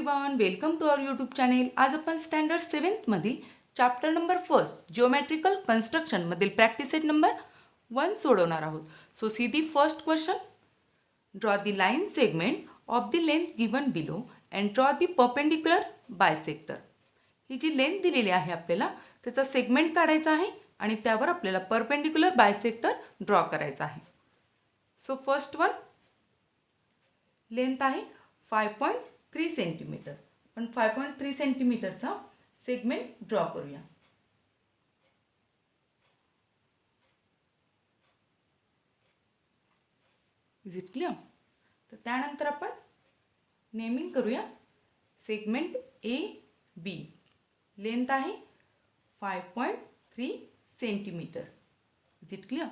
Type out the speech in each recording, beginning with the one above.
Everyone, welcome to our YouTube channel. आज आपण standard 7th मधील चॅप्टर नंबर 1 जिओमेट्रिकल कन्स्ट्रक्शन मधील प्रॅक्टिस सेट नंबर 1 सोडवणार आहोत. So see the first question. Draw the line segment of the length given below and draw the perpendicular bisector. ही जी length दिलेली आहे आपल्याला त्याचा सेगमेंट काढायचा आहे आणि त्यावर आपल्याला परपेंडिक्युलर बायसेक्टर ड्रॉ करायचा आहे. सो फर्स्ट वन लेंथ आहे 5.3 सेंटीमीटर. आपण 5.3 सेंटीमीटरचा सेगमेंट ड्रॉ करूया. Is it clear? तर त्यानंतर आपण नेमिंग करूया. सेगमेंट ए बी लेंथ आहे 5.3 सेंटीमीटर. Is it clear?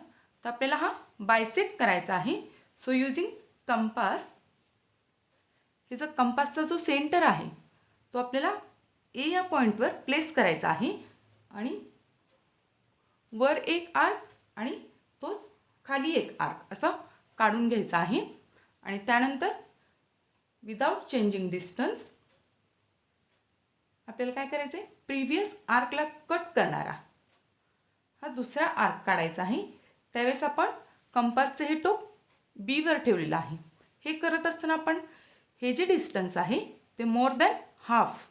तर आपल्याला हा बायसेक्ट करायचा आहे. सो यूजिंग कंपास, हे जो कंपासचा जो सेंटर आहे तो आपल्याला ए या पॉईंटवर प्लेस करायचा आहे आणि वर एक आर्क आणि तोच खाली एक आर्क असा काढून घ्यायचा आहे. आणि त्यानंतर विदाउट चेंजिंग डिस्टन्स आपल्याला काय करायचं आहे, प्रिव्हियस आर्कला कट करणारा हा दुसरा आर्क काढायचा आहे. त्यावेळेस आपण कंपासचे हे टोक बी वर ठेवलेलं आहे. हे करत असताना आपण हे जे डिस्टन्स आहे ते मोर दॅन हाफ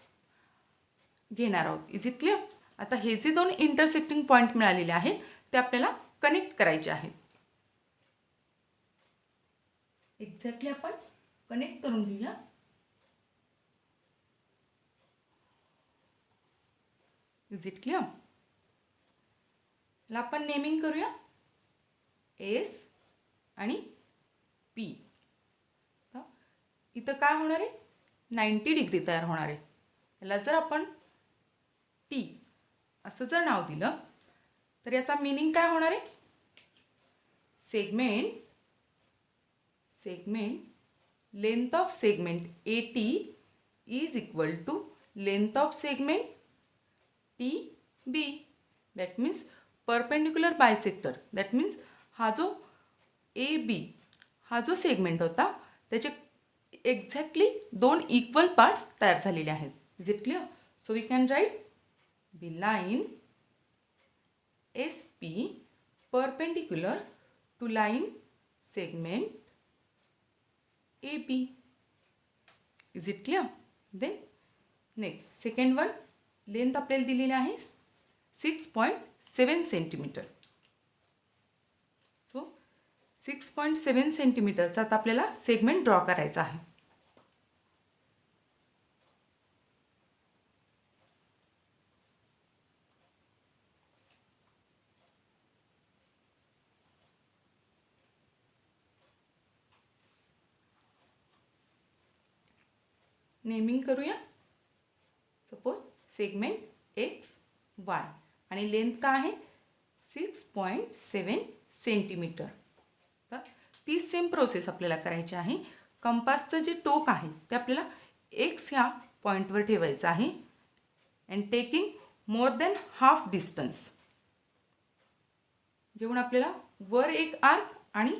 घेणार आहोत. Is it clear? आता हे जे दोन इंटरसेक्टिंग पॉईंट मिळालेले आहेत ते आपल्याला कनेक्ट करायचे आहेत. एक्झॅक्टली आपण कनेक्ट करून घेऊया. Is it clear? ला आपण नेमिंग करूया एस आणि पी. इथं काय होणार आहे, 90 डिग्री तयार होणार आहे. याला जर आपण टी असं जर नाव दिलं तर याचा मीनिंग काय होणार आहे, segment length of segment A T is equal to length of segment T B. That means perpendicular bisector. That means हा जो ए बी हा जो सेगमेंट होता त्याचे एक्झॅक्टली दोन इक्वल पार्ट्स तयार झालेले आहेत. Is it clear? So we can write the line S P perpendicular to line segment A B. Is it clear? Then next second one, length आपल्याला दिलेली आहे 6.7 सेंटीमीटर. सो 6.7 सेंटीमीटरचा आता आपल्याला सेगमेंट ड्रॉ करायचा आहे. नेमिंग करूया. सपोज सेगमेंट एक्स वाय आणि length काय आहे 6.7 सेंटीमीटर. तर ती सेम प्रोसेस आपल्याला करायची आहे. कंपासचं जे टोक आहे ते आपल्याला एक्स ह्या पॉईंटवर ठेवायचं आहे and taking more than half distance. घेऊन आपल्याला वर एक आर्क आणि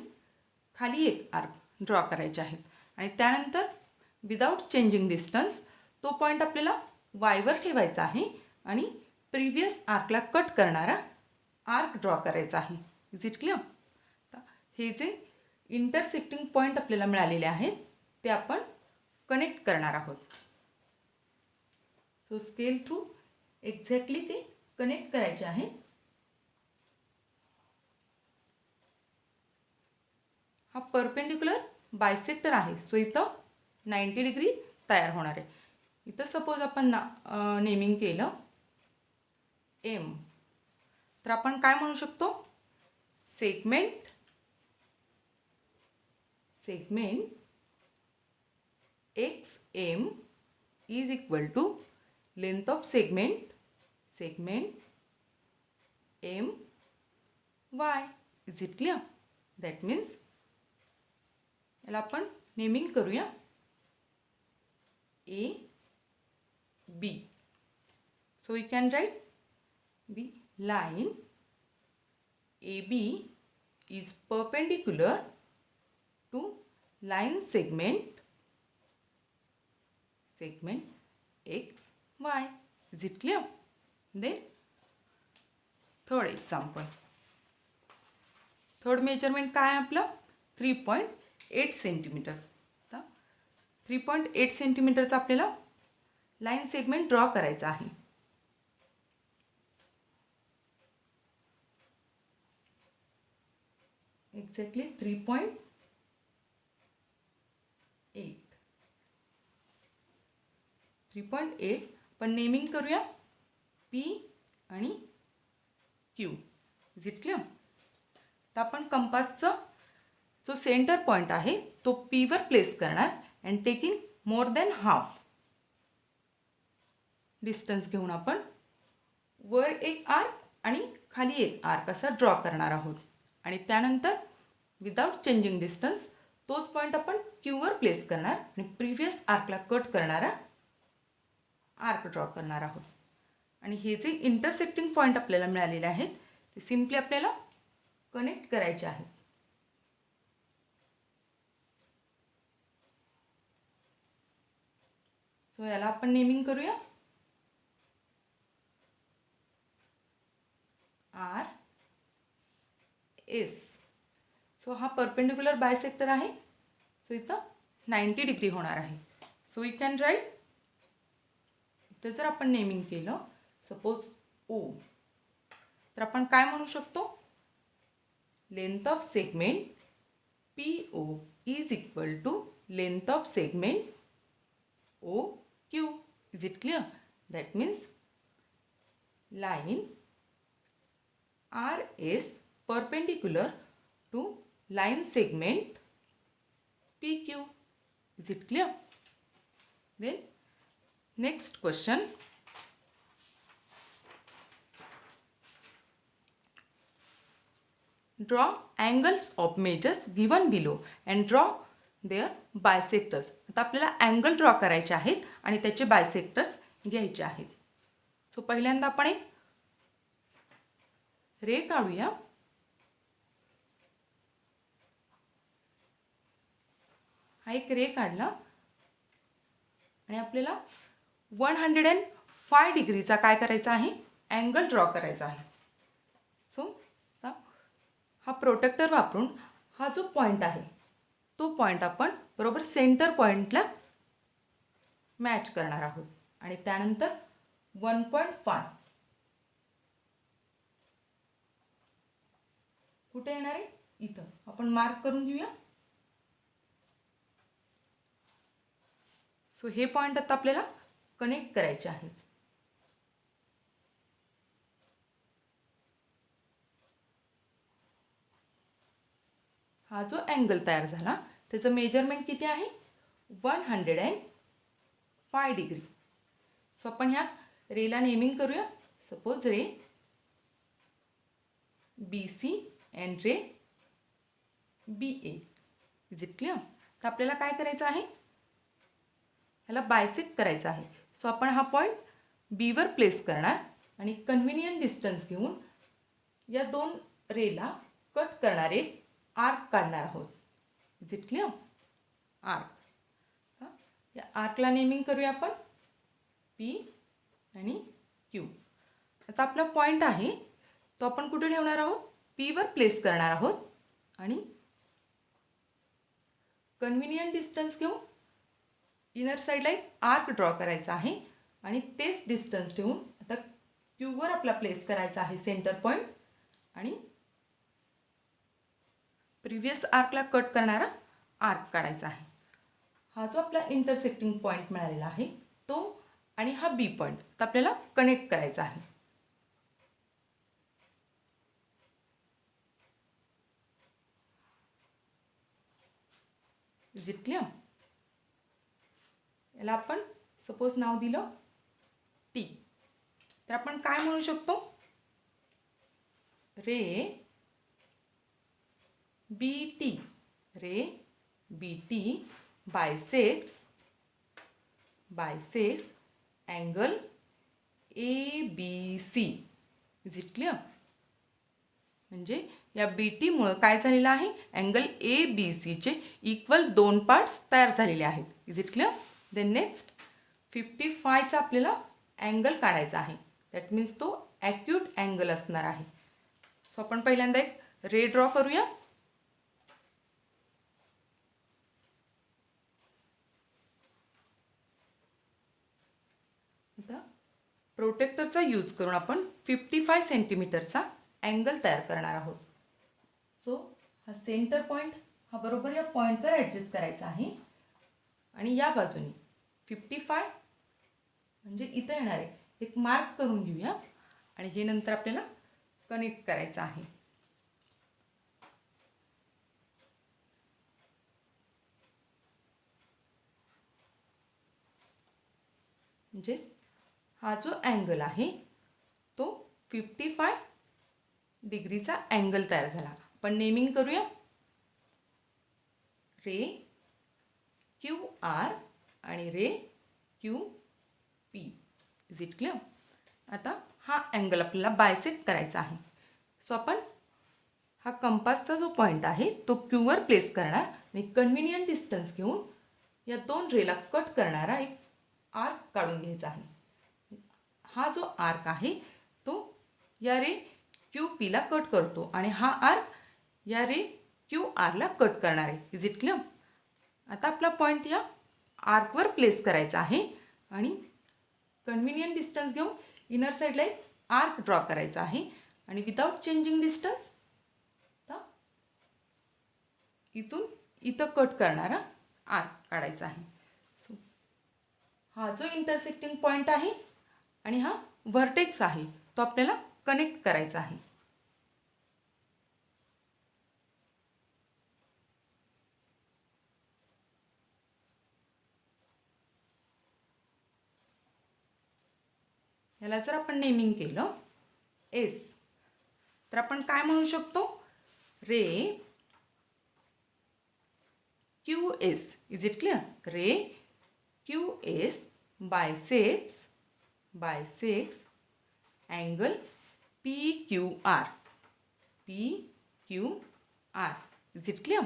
खाली एक आर्क ड्रॉ करायचे आहेत. आणि त्यानंतर विदाउट चेंजिंग डिस्टन्स तो पॉईंट आपल्याला वायवर ठेवायचा आहे आणि प्रिव्हियस आर्कला कट करणारा आर्क ड्रॉ करायचा आहे. Is it clear? हे जे इंटरसेक्टिंग पॉईंट आपल्याला मिळालेले आहेत ते आपण कनेक्ट करणार आहोत. सो स्केल थ्रू एक्झॅक्टली ते कनेक्ट करायचे आहे. हा परपेंडिक्युलर बायसेक्टर आहे. सो इथं 90 डिग्री तयार होणार आहे. इथं सपोज आपण नेमिंग केलं एम, तर आपण काय म्हणू शकतो, segment X M is equal to length of segment M Y. Is it clear? That means याला आपण नेमिंग करूया A B. So we can write the line AB is perpendicular to line segment segment x, y. Is it clear? Then third example. Third measurement काय आहे आपलं 3.8 centimetre. 3.8 सेंटीमीटरचा आपल्याला line segment draw करायचा आहे. Exactly 3.8 पण naming करूया P आणि Q. Is it clear? तर आपण कंपासचा जो सेंटर पॉइंट आहे तो P वर प्लेस करणार and taking more than half distance घेऊन आपण वर एक आर्क आणि खाली एक आर्क असा ड्रॉ करणार आहोत. आणि त्यानंतर विदाउट चेंजिंग डिस्टन्स तोच पॉइंट आपण Q वर प्लेस करणार आणि प्रिव्हियस आर्कला कट करणारा आर्क ड्रॉ करणार आहोत. आणि हे जे इंटरसेक्टिंग पॉइंट आपल्याला मिळालेले आहेत ते सिम्पली आपल्याला कनेक्ट करायचे आहेत. सो याला आपण नेमिंग करूया आर एस. सो हा परपेंडिक्युलर बायसेक्टर आहे. सो इथं 90 डिग्री होणार आहे. सो वी कॅन राईट इथं जर आपण नेमिंग केलं सपोज ओ तर आपण काय म्हणू शकतो length of segment PO is equal to length of segment OQ. Is it clear? That means line RS perpendicular to line segment PQ. Is it clear? Then next question. Draw angles of measures given below and draw their bisectors. आता आपल्याला angle draw करायचे आहेत आणि त्याचे bisectors घ्यायचे आहेत. So पहिल्यांदा आपण एक रे काढूया. हा एक रे काढला आणि आपल्याला 105 डिग्रीचा काय करायचा आहे अँगल ड्रॉ करायचा आहे. सो हा प्रोटेक्टर वापरून हा जो पॉइंट आहे तो पॉइंट आपण बरोबर सेंटर पॉइंटला मॅच करणार आहोत. आणि त्यानंतर 1.5 कुठे येणार आहे इथं आपण मार्क करून घेऊया. सो हे पॉइंट आता आपल्याला कनेक्ट करायचे आहेत. हा जो अँगल तयार झाला त्याचं मेजरमेंट किती आहे 105 डिग्री. सो आपण ह्या रेला नेमिंग करूया suppose ray BC and ray BA. Is it clear? तर आपल्याला काय करायचं आहे ह्याला बायसेक्ट करायचं आहे. सो आपण हा पॉइंट B वर प्लेस करणार आणि कन्व्हिनियंट डिस्टन्स घेऊन या दोन रेला कट करणारे आर्क काढणार आहोत. Is it clear? आर्क. या आर्कला नेमिंग करूया आपण P आणि Q. आता आपला पॉइंट आहे तो आपण कुठे ठेवणार आहोत P वर प्लेस करणार आहोत आणि कन्व्हिनियंट डिस्टन्स घेऊन इनर साईडला एक आर्क ड्रॉ करायचा आहे आणि तेच डिस्टन्स ठेवून आता Q वर आपला प्लेस करायचा आहे सेंटर पॉइंट आणि प्रिव्हियस आर्कला कट करणारा आर्क काढायचा आहे. हा जो आपला इंटरसेक्टिंग पॉइंट मिळालेला आहे तो आणि हा B पॉइंट तर आपल्याला कनेक्ट करायचा आहे. Is it clear? याला आपण सपोज नाव दिलं T. तर आपण काय म्हणू शकतो ray BT. Ray BT bisects angle ABC. Is it clear? म्हणजे या BT मुळे काय झालेलं आहे अँगल ABC चे इक्वल दोन पार्ट्स तयार झालेले आहेत. Is it clear? Then next 55चा आपल्याला अँगल काढायचा आहे. दॅट मीन्स तो ॲक्यूट अँगल असणार आहे. सो आपण पहिल्यांदा एक रे ड्रॉ करूया. आता प्रोटेक्टरचा यूज करून आपण 55 सेंटीमीटरचा अँगल तयार करणार आहोत. सो हा सेंटर पॉईंट हा बरोबर या पॉईंटवर ॲडजस्ट करायचा आहे आणि या बाजूने 55 म्हणजे इथं येणार आहे एक मार्क करून घेऊया आणि हे नंतर आपल्याला कनेक्ट करायचं आहे. म्हणजे हा जो अँगल आहे तो 55 डिग्रीचा अँगल तयार झाला. आपण नेमिंग करूया रे क्यू आर आणि ray Q P. Is it clear? आता हा अँगल आपल्याला बायसेक्ट करायचा आहे. सो आपण हा कंपासचा जो पॉईंट आहे तो क्यूवर प्लेस करणार आणि कन्व्हिनियंट डिस्टन्स घेऊन या दोन रेला कट करणारा एक आर्क काढून घ्यायचा आहे. हा जो आर्क आहे तो या रे क्यू पीला कट करतो आणि हा आर्क या रे क्यू आरला कट करणार आहे. Is it clear? आता आपला पॉईंट या आर्कवर प्लेस करायचा आहे आणि कन्व्हिनियंट डिस्टन्स घेऊन इनर साईडला एक आर्क ड्रॉ करायचा आहे आणि विदाउट चेंजिंग डिस्टन्स इथून इथं कट करणारा आर्क काढायचा आहे. सो हा जो इंटरसेक्टिंग पॉईंट आहे आणि हा व्हर्टेक्स आहे तो आपल्याला कनेक्ट करायचा आहे. याला जर आपण नेमिंग केलं एस तर आपण काय म्हणू शकतो? Ray Q S. Is it clear? Ray Q S bisects angle P Q R. Is it clear?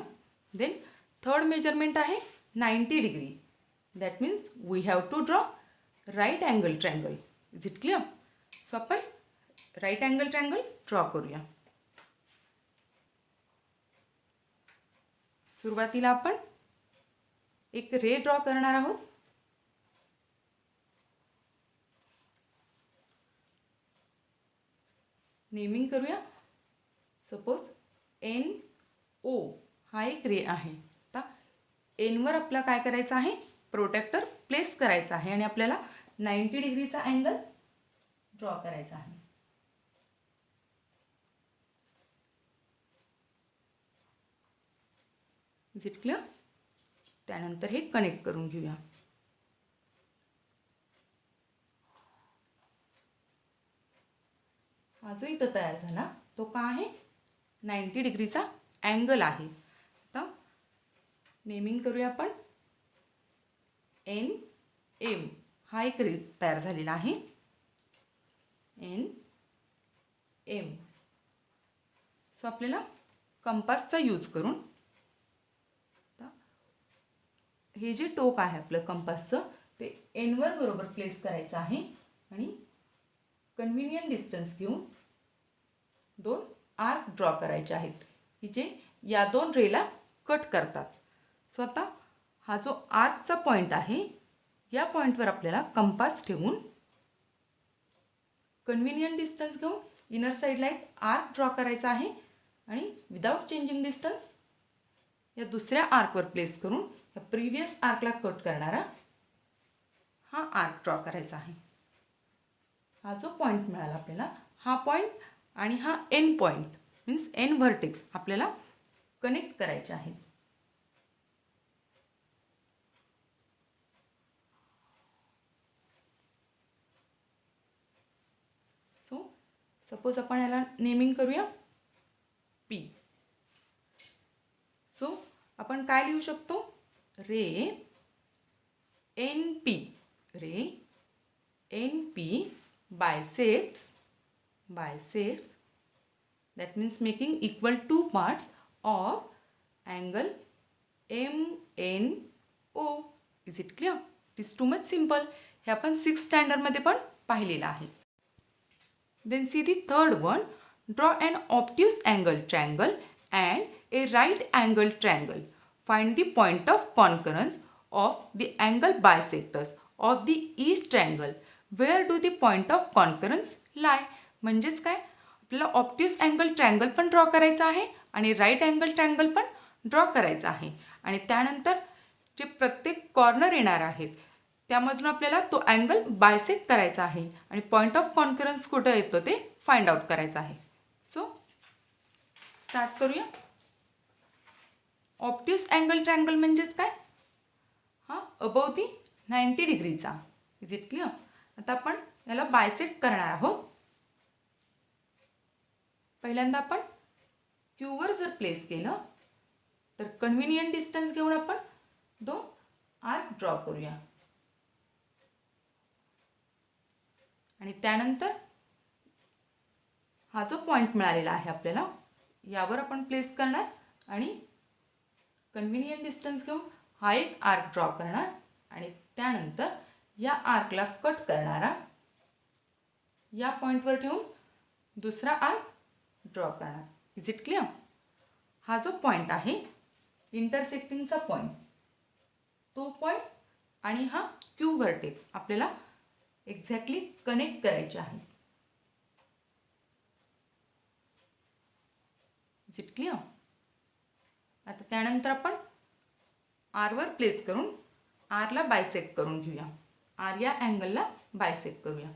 Then third measurement आहे 90 degree. That means we have to draw right angle triangle. Is it clear? So आपण right angle triangle draw करूया. सुरुवातीला आपण एक ray draw करणार आहोत. Naming करूया. Suppose N O हा एक रे आहे. आता एनवर आपला काय करायचं आहे? प्रोटेक्टर प्लेस करायचा आहे आणि आपल्याला 90 डिग्रीचा अँगल ड्रॉ करायचा आहे. Is it clear? त्यानंतर हे कनेक्ट करून घेऊया. हा जो इथं तयार झाला तो का आहे? 90 डिग्रीचा अँगल आहे. आता नेमिंग करूया आपण एन एम हा एक रे तयार झालेला आहे. N M. सो आपल्याला कंपासचा यूज करून हे जे टोक आहे आपलं कंपासचं ते एनवर बरोबर प्लेस करायचं आहे आणि कन्व्हिनियंट डिस्टन्स घेऊन दोन आर्क ड्रॉ करायचे आहेत की जे या दोन रेला कट करतात. सो आता हा जो आर्कचा पॉईंट आहे या पॉईंटवर आपल्याला कंपास ठेवून कन्व्हिनियंट डिस्टन्स घेऊन इनर साईडला एक आर्क ड्रॉ करायचा आहे आणि विदाउट चेंजिंग डिस्टन्स या दुसऱ्या आर्कवर प्लेस करून या प्रिव्हियस आर्कला कट करणारा हा आर्क ड्रॉ करायचा आहे. हा जो पॉईंट मिळाला आपल्याला हा पॉईंट आणि हा N point means N vertex आपल्याला कनेक्ट करायचे आहे. सो सपोज आपण याला नेमिंग करूया पी. सो आपण काय लिहू शकतो? Ray N P. Ray N P bisects that means making equal two parts of angle MNO. Is it clear? It is too much simple. हे आपण 6th स्टँडर्डमध्ये पण पाहिलेलं आहे. Then see the third one. Draw an obtuse angle triangle and a right angle triangle. Find the point of concurrence of the angle bisectors of the each triangle. Where do the point of concurrence lie? म्हणजेच काय, आपल्याला obtuse angle triangle पण draw करायचा आहे आणि right angle triangle पण draw करायचा आहे. आणि त्यानंतर जे प्रत्येक कॉर्नर येणार आहेत त्यामधून आपल्याला तो अँगल बायसेक्ट करायचा आहे आणि पॉईंट ऑफ कॉन्करन्स कुठं येतो ते फाइंड आउट करायचं आहे. सो स्टार्ट करूया. ऑब्ट्यूस अँगल ट्रायंगल म्हणजेच काय, हां अबव दी 90 डिग्रीचा. Is it clear? आता आपण याला बायसेक्ट करणार आहोत. पहिल्यांदा आपण क्यूवर जर प्लेस केलं तर कन्व्हिनियंट डिस्टन्स घेऊन आपण 2 आर्क ड्रॉ करूया. आणि त्यानंतर हा जो पॉईंट मिळालेला आहे आपल्याला यावर आपण प्लेस करणार आणि कन्व्हिनियंट डिस्टन्स घेऊन हा एक आर्क ड्रॉ करणार आणि त्यानंतर या आर्कला कट करणारा या पॉईंटवर ठेवून दुसरा आर्क ड्रॉ करणार. Is it clear? हा जो पॉईंट आहे इंटरसेक्टिंगचा पॉईंट, तो पॉईंट आणि हा क्यू व्हर्टेक्स आपल्याला एक्झॅक्टली कनेक्ट करायचे आहे. Is it clear? आता त्यानंतर आपण आरवर प्लेस करून आरला बायसेक्ट करून घेऊया. आर या अँगलला बायसेक्ट करूया.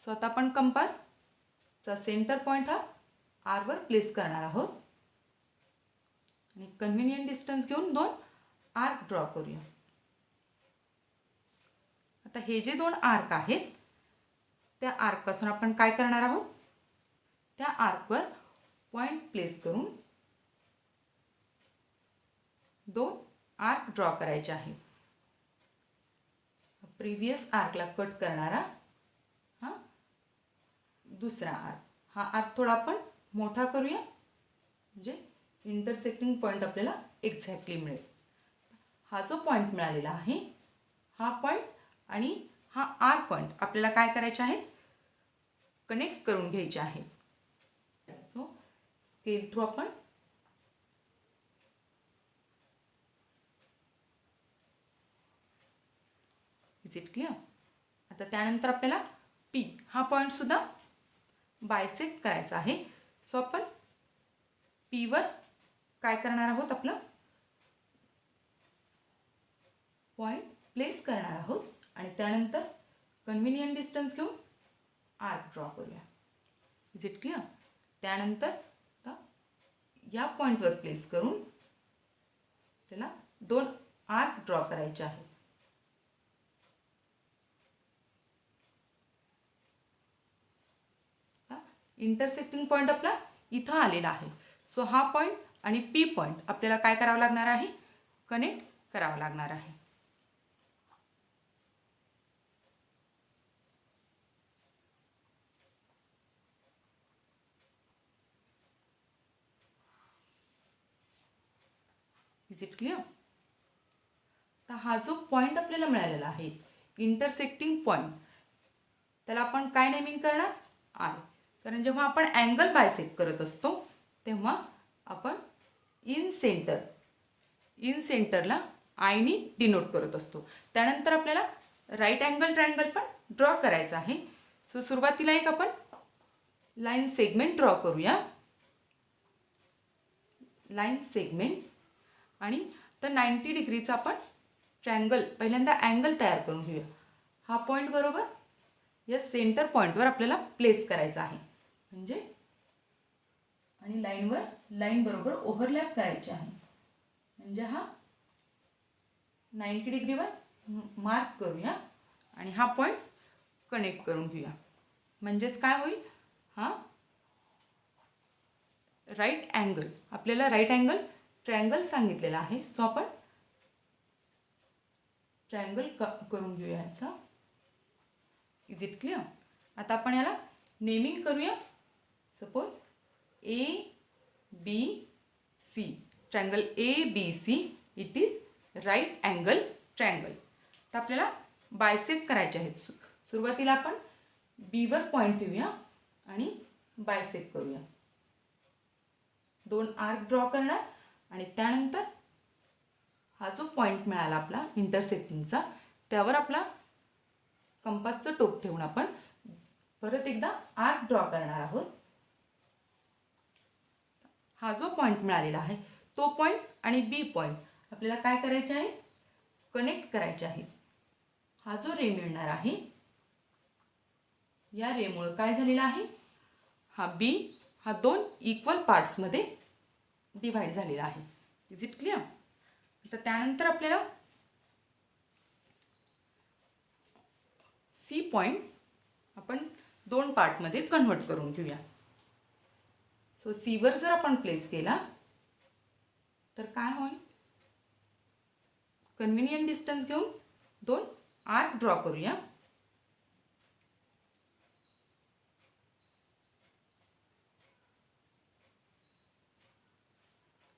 सो आता आपण कंपासचा सेंटर पॉईंट हा आरवर प्लेस करणार आहोत आणि कन्व्हिनियंट डिस्टन्स घेऊन 2 आर्क ड्रॉ करूया. आता हे जे 2 आर्क आहेत त्या आर्कपासून आपण काय करणार आहोत, त्या आर्कवर पॉईंट प्लेस करून 2 आर्क ड्रॉ करायचे आहेत. प्रिव्हियस आर्कला कट करणारा हा दुसरा आर्क. हा आर्क थोडा आपण मोठा करूया म्हणजे इंटरसेक्टिंग पॉईंट आपल्याला एक्झॅक्टली मिळेल. हा जो पॉईंट मिळालेला आहे हा पॉईंट आणि हा आर पॉईंट आपल्याला काय करायचे आहेत, कनेक्ट करून घ्यायचे आहेत. सो स्केल थ्रू आपण इज इट क्लिअर? आता त्यानंतर आपल्याला पी हा पॉईंट सुद्धा बायसेक्ट करायचा आहे. सो आपण पीवर काय करणार आहोत, आपलं पॉईंट प्लेस करणार आहोत आणि त्यानंतर कन्व्हिनियंट डिस्टन्स घेऊन आर्क ड्रॉ करूया. Is it clear? त्यानंतर या पॉईंटवर प्लेस करून आपल्याला 2 आर्क ड्रॉ करायचे आहेत. इंटरसेक्टिंग पॉईंट आपला इथं आलेला आहे. सो हा पॉईंट आणि पी पॉईंट आपल्याला काय करावं लागणार आहे, कनेक्ट करावं लागणार आहे. Is it clear? तर हा जो पॉईंट आपल्याला मिळालेला आहे इंटरसेक्टिंग पॉईंट, त्याला आपण काय नेमिंग करणार, आय. कारण जेव्हा आपण अँगल बायसेक्ट करत असतो तेव्हा आपण इन सेंटरला आयनी डिनोट करत असतो. त्यानंतर आपल्याला राईट अँगल ट्रायंगल पण ड्रॉ करायचा आहे. सो सुरुवातीला एक आपण लाईन सेगमेंट ड्रॉ करूया. लाईन सेगमेंट आणि तर 90 डिग्रीचा आपण ट्रायंगल पहिल्यांदा अँगल तयार करून घेऊया. हा पॉईंट बरोबर या सेंटर पॉईंटवर आपल्याला प्लेस करायचा आहे म्हणजे आणि लाईन बरोबर ओव्हरलॅप करायचे आहे म्हणजे हा 90 डिग्रीवर मार्क करूया आणि हा पॉईंट कनेक्ट करून घेऊया. म्हणजेच काय होईल, हा राईट अँगल आपल्याला राईट अँगल ट्रायंगल सांगितलेला आहे. सो आपण ट्रायंगल करून घेऊया याचा. Is it clear? आता आपण याला नेमिंग करूया. Suppose ABC triangle ABC it is right angle triangle. तर आपल्याला बायसेक्ट करायचे आहेत. सुरुवातीला आपण बीवर पॉईंट ठेवूया आणि बायसेक्ट करूया. 2 आर्क ड्रॉ करणार आणि त्यानंतर हा जो पॉईंट मिळाला आपला इंटरसेक्टिंगचा, त्यावर आपला कंपासचं टोक ठेवून आपण परत एकदा आर्क ड्रॉ करणार आहोत. हा जो पॉईंट मिळालेला आहे तो पॉईंट आणि बी पॉईंट आपल्याला काय करायचे आहे, कनेक्ट करायचे आहे. हा जो रे मिळणार आहे, या रेमुळे काय झालेला आहे, हा बी हा 2 इक्वल पार्ट्समध्ये डिव्हाइड झालेला आहे. Is it clear? तर त्यानंतर आपल्याला सी पॉईंट आपण 2 पार्टमध्ये कन्व्हर्ट करून घेऊया. सो सीवर जर आपण प्लेस केला तर काय होईल, कन्व्हिनियंट डिस्टन्स घेऊन 2 आर्क ड्रॉ करूया.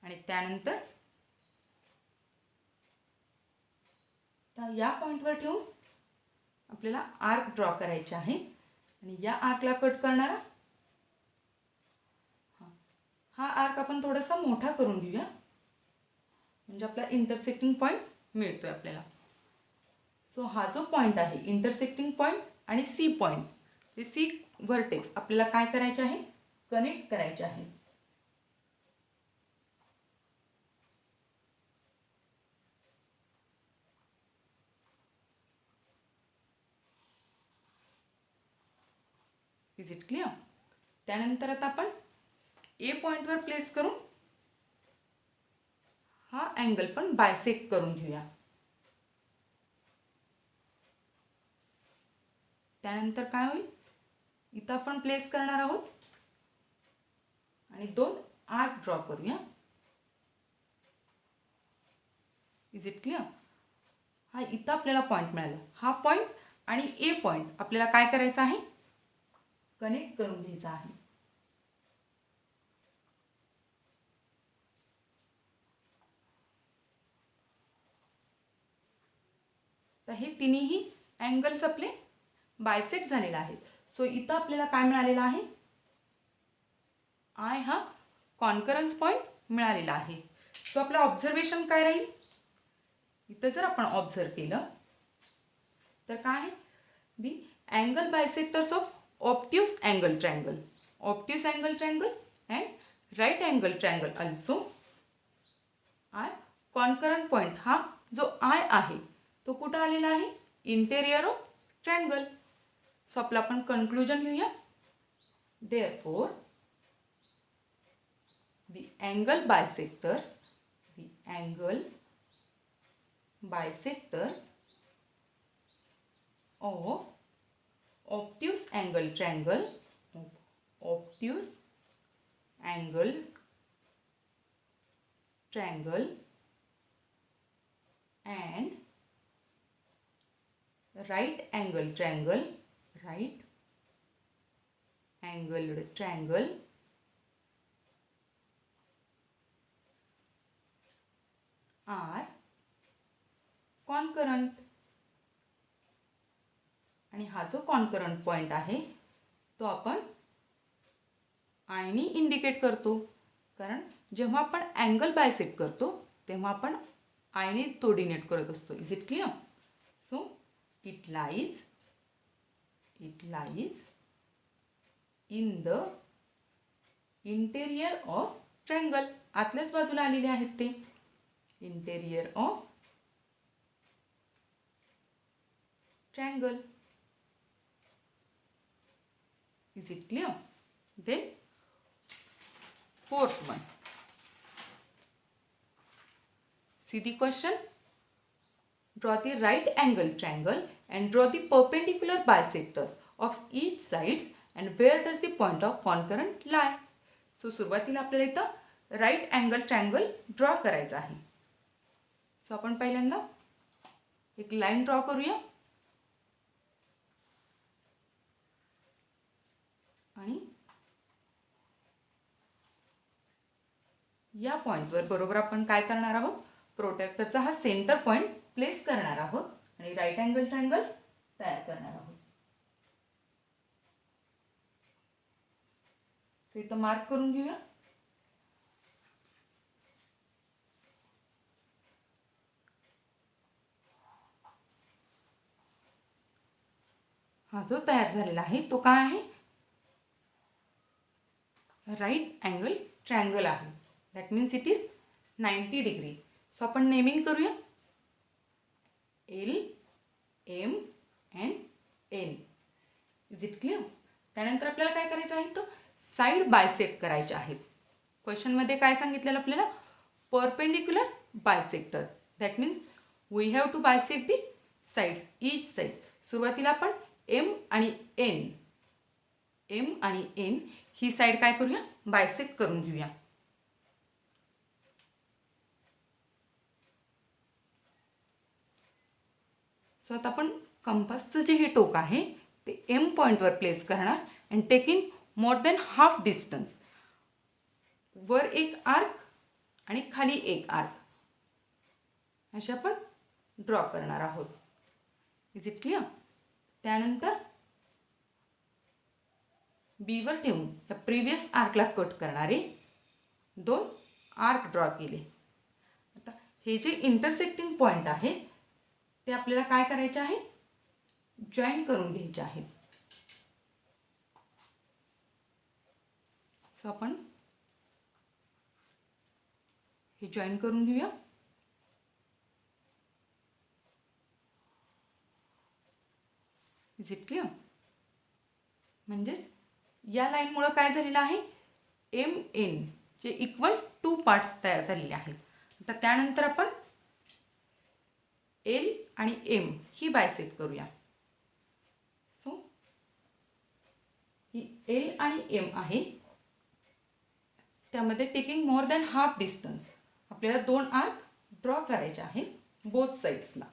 आणि त्यानंतर या पॉईंटवर ठेवून आपल्याला आर्क ड्रॉ करायचे आहे आणि या आर्कला कट करणारा हा आर्क आपण थोडासा मोठा करून घेऊया, म्हणजे आपला इंटरसेक्टिंग पॉईंट मिळतोय आपल्याला. सो हा जो पॉईंट आहे इंटरसेक्टिंग पॉईंट आणि सी पॉईंट, हे सी व्हर्टेक्स आपल्याला काय करायचे आहे, कनेक्ट करायचे आहे. Is it clear? त्यानंतर आता आपण ए पॉईंटवर प्लेस करून हा अँगल पण बायसेक्ट करून घेऊया. त्यानंतर काय होईल, इथं आपण प्लेस करणार आहोत आणि 2 आर्क ड्रॉ करूया. Is it clear? हा इथं आपल्याला पॉईंट मिळाला. हा पॉईंट आणि ए पॉईंट आपल्याला काय करायचं आहे, कनेक्ट करून घ्यायचा आहे. तर हे तिन्ही अँगल्स आपले बायसेक्ट झालेले आहेत. सो इथं आपल्याला काय मिळालेलं आहे, आय हा कॉन्करन्स पॉईंट मिळालेला आहे. सो आपलं ऑब्झर्वेशन काय राहील, इथं जर आपण ऑब्झर्व केलं तर काय आहे, the angle bisectors of obtuse angle triangle, obtuse angle triangle and right angle triangle also are concurrent point. हा जो I आहे तो कुठं आलेला आहे, इंटेरियर ऑफ ट्रायंगल. सो आपलं आपण कन्क्लुजन लिहूया. therefore the angle bisectors of obtuse angle triangle and right angled triangle are concurrent. आणि हा जो कॉन्करंट पॉईंट आहे तो आपण आयनी इंडिकेट करतो, कारण जेव्हा आपण अँगल बायसेक्ट करतो तेव्हा आपण आयनी तो डिनोट करत असतो. Is it clear? So it lies in the interior of triangle. आतल्याच बाजूला आलेले आहेत ते, interior of triangle. Is it clear? Then fourth one. See the question. Draw the right angle triangle and draw the perpendicular bisectors of each sides and where does the point of concurrent lie? So सुरुवातीला आपल्याला इथं right angle triangle draw करायचा आहे. So आपण पहिल्यांदा एक line draw करूया आणि या पॉईंटवर बरोबर आपण काय करणार आहोत, प्रोट्रॅक्टरचा हा सेंटर पॉईंट प्लेस करणार आहोत. आणि राईट अँगल ट्रायंगल तयार करणार आहोत. सो इथं मार्क करून घेऊया. हा जो तयार झालेला आहे तो काय आहे, राईट अँगल ट्रायंगल आहे. That means it is 90 degree. So आपण नेमिंग करूया L, M and N. Is it clear? त्यानंतर आपल्याला काय करायचं आहे, तो साईड बायसेक्ट करायचे आहेत. क्वेश्चनमध्ये काय सांगितलेलं आपल्याला, perpendicular bisector. That means we have to bisect the sides, each side. सुरुवातीला आपण एम आणि एन ही साईड काय करूया, बायसेक्ट करून घेऊया. सो आता आपण कंपासचं जे हे टोक आहे ते एम पॉईंटवर प्लेस करणार and taking more than half distance. वर एक आर्क आणि खाली एक आर्क असे आपण ड्रॉ करणार आहोत. Is it clear? त्यानंतर बीवर ठेवून या प्रिव्हियस आर्कला कट करणारे 2 आर्क ड्रॉ केले. आता हे जे इंटरसेक्टिंग पॉईंट आहे ते आपल्याला काय करायचे आहे, जॉईन करून घ्यायचे आहेत. सो आपण हे जॉईन करून घेऊया. Is it clear? म्हणजेच या लाईनमुळे काय झालेलं आहे, एम एन चे इक्वल 2 पार्ट्स तयार झालेले आहेत. आता त्यानंतर आपण एल आणि एम ही बायसेक्ट करूया. सो ही एल आणि एम आहे, त्यामध्ये taking more than half distance आपल्याला 2 आर्क ड्रॉ करायचे आहेत बोथ साईड्सला.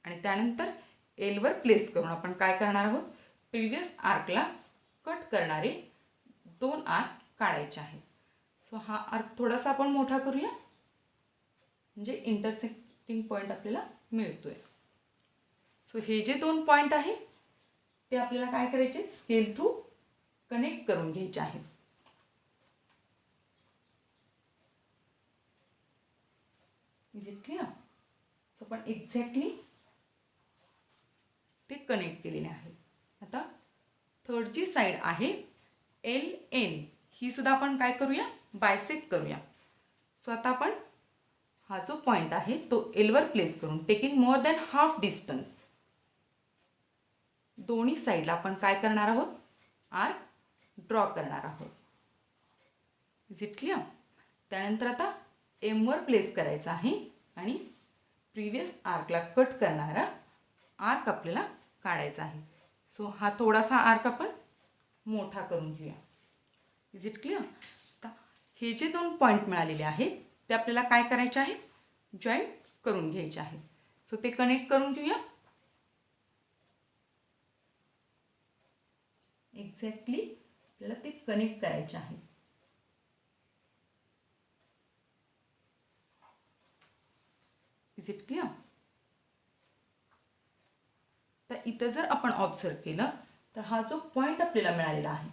आणि त्यानंतर एलवर प्लेस करून आपण काय करणार आहोत, प्रिव्हियस आर्कला कट करणारे 2 आर्क काढायचे आहेत. सो हा आर्क थोडासा आपण मोठा करूया, म्हणजे इंटरसेक्टिंग पॉईंट आपल्याला मिळतोय. सो हे जे 2 पॉईंट आहेत ते आपल्याला काय करायचे, स्केल थ्रू कनेक्ट करून घ्यायचे आहेत. Is it clear? सो आपण एक्झॅक्टली ते कनेक्ट केलेले आहे. आता थर्ड जी साईड आहे एल एन ही सुद्धा आपण काय करूया, बायसेक्ट करूया. सो आता आपण हा जो पॉईंट आहे तो एलवर प्लेस करून taking more than half distance दोन्ही साईडला आपण काय करणार आहोत, आर्क ड्रॉ करणार आहोत. Is it clear? त्यानंतर आता एमवर प्लेस करायचा आहे आणि प्रिव्हियस आर्कला कट करणारा आर्क आपल्याला काढायचा आहे. सो हा थोडासा आर्क आपण मोठा करून घेऊया. Is it clear? आता हे जे 2 पॉईंट मिळालेले आहेत ते आपल्याला काय करायचे आहेत, जॉईन करून घ्यायचे आहेत. सो ते कनेक्ट करून घेऊया. एक्झॅक्टली आपल्याला ते कनेक्ट करायचे आहे. Is it clear? तर इथं जर आपण ऑब्झर्व केलं तर हा जो पॉईंट आपल्याला मिळालेला आहे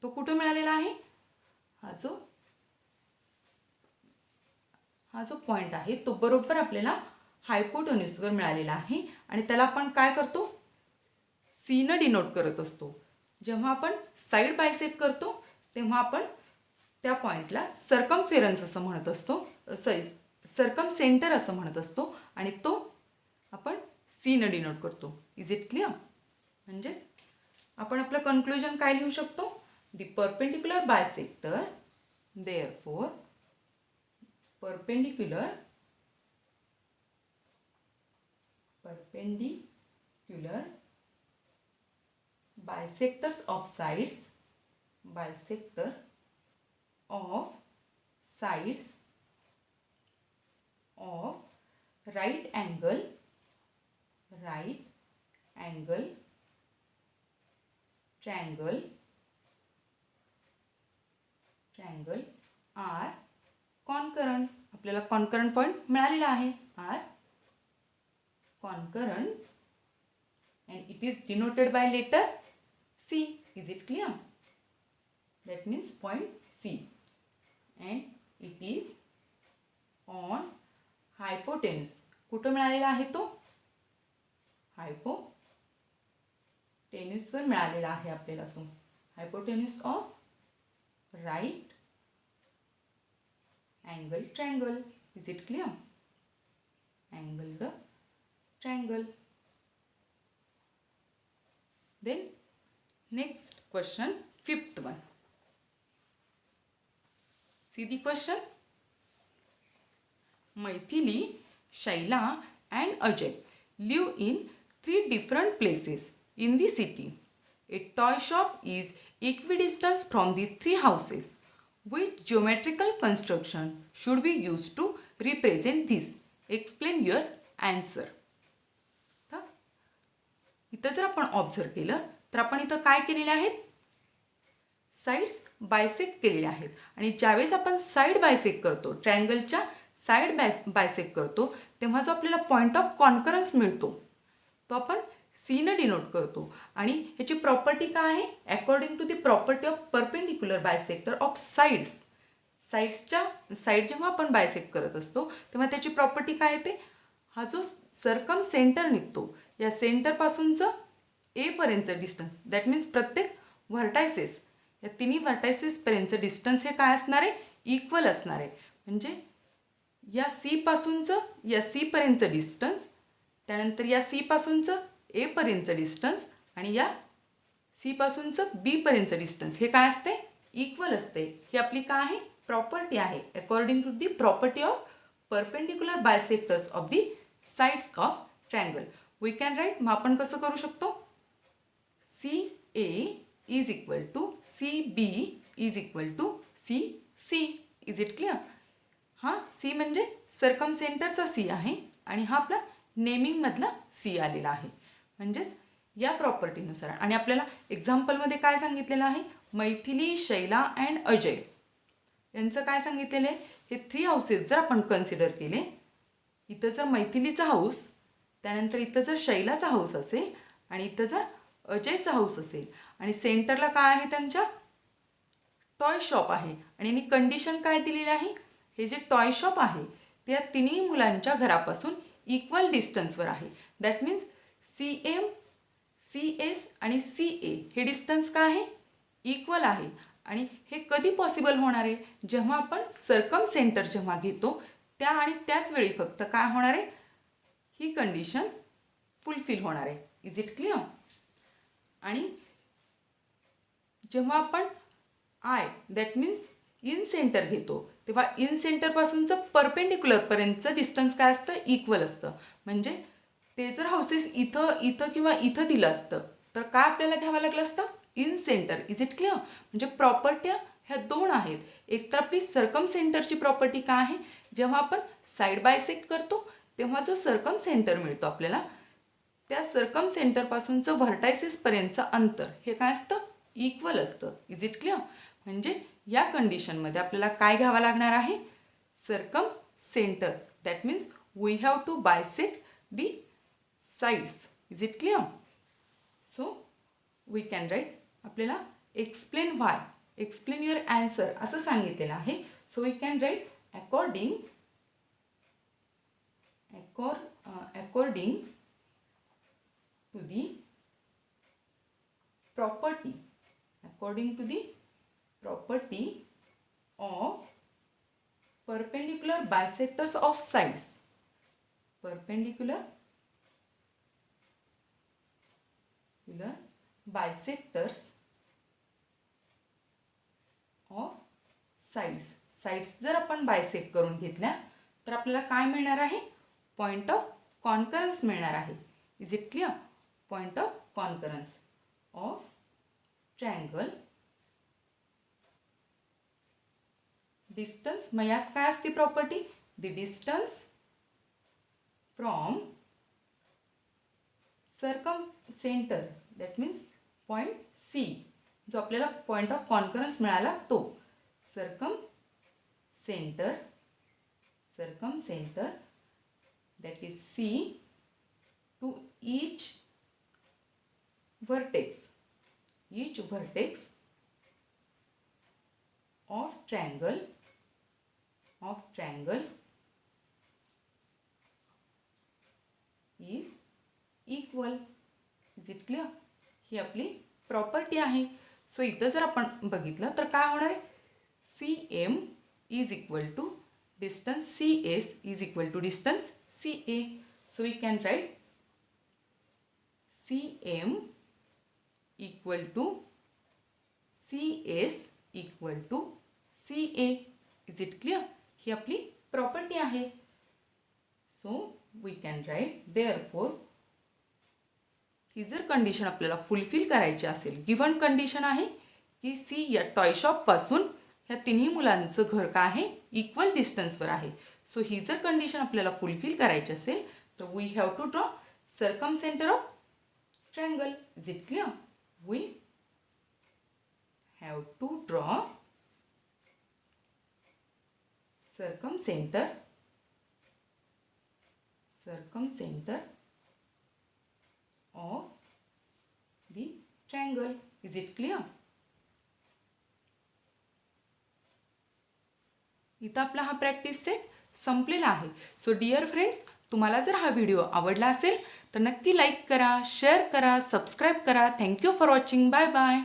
तो कुठे मिळालेला आहे, हा जो पॉईंट आहे तो बरोबर आपल्याला हायपोटेन्यूसवर मिळालेला आहे. आणि त्याला आपण काय करतो, सी न डिनोट करत असतो. जेव्हा आपण साईड बायसेक्ट करतो तेव्हा आपण त्या पॉईंटला सर्कमफेरन्स असं म्हणत असतो, सर्कम सेंटर असं म्हणत असतो आणि तो आपण सी न डिनोट करतो. Is it clear? म्हणजेच आपण आपलं कन्क्लुजन काय लिहू शकतो, the perpendicular bisectors therefore perpendicular bisectors of sides of right angle triangle are concurrent. आपल्याला कॉन्करंट पॉईंट मिळालेला आहे R concurrent and it is denoted by letter C. Is it clear? That means point C, and it is on hypotenuse. कुठं मिळालेला आहे तो? हायपोटेन्यूसवर मिळालेला आहे आपल्याला तो. Hypotenuse of right angle triangle. Is it clear? Angle the triangle. Then next question, fifth one. See the question. Maithili, Shaila and Ajay live in 3 different places in the city. A toy shop is equidistant from the 3 houses. Which geometrical construction should be used to represent this? Explain your answer. इथं जर आपण observe केलं तर आपण इथं काय केलेले आहेत? साइड्स बायसेक्ट केलेले आहेत. आणि ज्यावेळेस आपण साइड बायसेक्ट करतो, ट्रायंगलच्या साइड बायसेक्ट करतो, तेव्हा जो आपल्याला पॉईंट ऑफ कॉन्करन्स मिळतो तो आपण सी ने डिनोट करतो. आणि ह्याची प्रॉपर्टी काय आहे? According to the property of perpendicular bisector of sides. Side जेव्हा आपण बायसेक्ट करत असतो तेव्हा त्याची प्रॉपर्टी काय येते? हा जो सर्कम सेंटर निघतो, या सेंटरपासूनचं ए पर्यंतचं डिस्टन्स, दॅट मीन्स प्रत्येक व्हर्टायसेस, या तिन्ही व्हर्टायसेसपर्यंतचं डिस्टन्स हे काय असणार आहे? इक्वल असणार आहे. म्हणजे या सी पासूनचं या सी पर्यंतचं डिस्टन्स, त्यानंतर या सी पासूनचं ए पर्यंतचं डिस्टन्स आणि या सी पासूनचं बी पर्यंतचं डिस्टन्स हे काय असते? इक्वल असते. ही आपली काय आहे? प्रॉपर्टी आहे. According to the property of perpendicular bisectors of the sides of triangle. We can write. मग आपण कसं करू शकतो? C A is equal to C B is equal to C C. Is it clear? हा C म्हणजे सर्कम सेंटरचा C आहे आणि हा आपला नेमिंगमधला सी आलेला आहे. म्हणजेच या प्रॉपर्टीनुसार. आणि आपल्याला एक्झाम्पलमध्ये काय सांगितलेलं आहे? मैथिली, शैला अँड अजय यांचं काय सांगितलेलं आहे? हे 3 हाऊसेस जर आपण कन्सिडर केले, इथं जर मैथिलीचा हाऊस, त्यानंतर इथं जर शैलाचा हाऊस असेल आणि इथं जर अजयचा हाऊस असेल आणि सेंटरला काय आहे? त्यांच्या टॉय शॉप आहे. आणि यांनी कंडिशन काय दिलेली आहे? हे जे टॉय शॉप आहे ते या तिन्ही मुलांच्या घरापासून इक्वल डिस्टन्सवर आहे. दॅट मीन्स CM, CS आणि CA हे डिस्टन्स काय आहे? इक्वल आहे. आणि हे कधी पॉसिबल होणार आहे? जेव्हा आपण सर्कम सेंटर जेव्हा घेतो त्या आणि त्याच वेळी फक्त काय होणार आहे? ही कंडिशन फुलफिल होणार आहे. Is it clear? आणि जेव्हा आपण दॅट मीन्स इन सेंटर घेतो तेव्हा इन सेंटरपासूनचं परपेंडिक्युलरपर्यंतचं डिस्टन्स काय असतं? इक्वल असतं. म्हणजे ते जर हाऊसेस इथं इथं किंवा इथं दिलं असतं तर काय आपल्याला घ्यावं लागलं असतं? In centre. Is it clear? म्हणजे प्रॉपर्ट्या ह्या 2 आहेत. एक तर आपली सर्कम सेंटरची प्रॉपर्टी काय आहे? जेव्हा आपण साइड बायसेक्ट करतो तेव्हा जो सर्कम सेंटर मिळतो आपल्याला, त्या सर्कम सेंटरपासूनचं व्हर्टायसेसपर्यंतचं अंतर हे काय असतं? इक्वल असतं. Is it clear? म्हणजे या कंडिशनमध्ये आपल्याला काय घ्यावं लागणार आहे? Circumcentre. That means we have to bisect the sides. Is it clear? So we can write. आपल्याला explain why, explain your answer असं सांगितलेलं आहे. So we can write according to the property, according to the property of perpendicular bisectors of sides, perpendicular bisectors of sides. Sides जर आपण bisect करून घेतल्या तर आपल्याला काय मिळणार आहे? पॉइंट ऑफ कॉन्करन्स मिळणार आहे. Is it clear? Point of concurrence of triangle distance. मग यात काय असते property? The distance from circumcentre, that means point C, जो आपल्याला पॉइंट ऑफ कॉन्करन्स मिळाला तो. Circumcentre that is C to each vertex of triangle is equal. Is it clear? ही आपली प्रॉपर्टी आहे. सो इथं जर आपण बघितलं तर काय होणार आहे, CM is equal to distance CS is equal to distance CA. So we can write CM equal to CS equal to CA. Is it clear? ही आपली प्रॉपर्टी आहे. So we can write therefore ही जर condition आपल्याला fulfil करायची असेल, given condition आहे की सी या टॉय शॉपपासून ह्या तिन्ही मुलांचं घर काय आहे, इक्वल डिस्टन्सवर आहे. सो ही जर कंडिशन आपल्याला फुलफिल करायची असेल तर we have to draw circumcentre of triangle. Is it clear? We have to draw circumcentre of the triangle. Is it clear? इथं आपला हा प्रॅक्टिस सेट संपलेला आहे. सो डिअर फ्रेंड्स, तुम्हाला जर हा व्हिडिओ आवडला असेल तर नक्की लाईक करा, शेअर करा, सबस्क्राईब करा. Thank you for watching. Bye bye.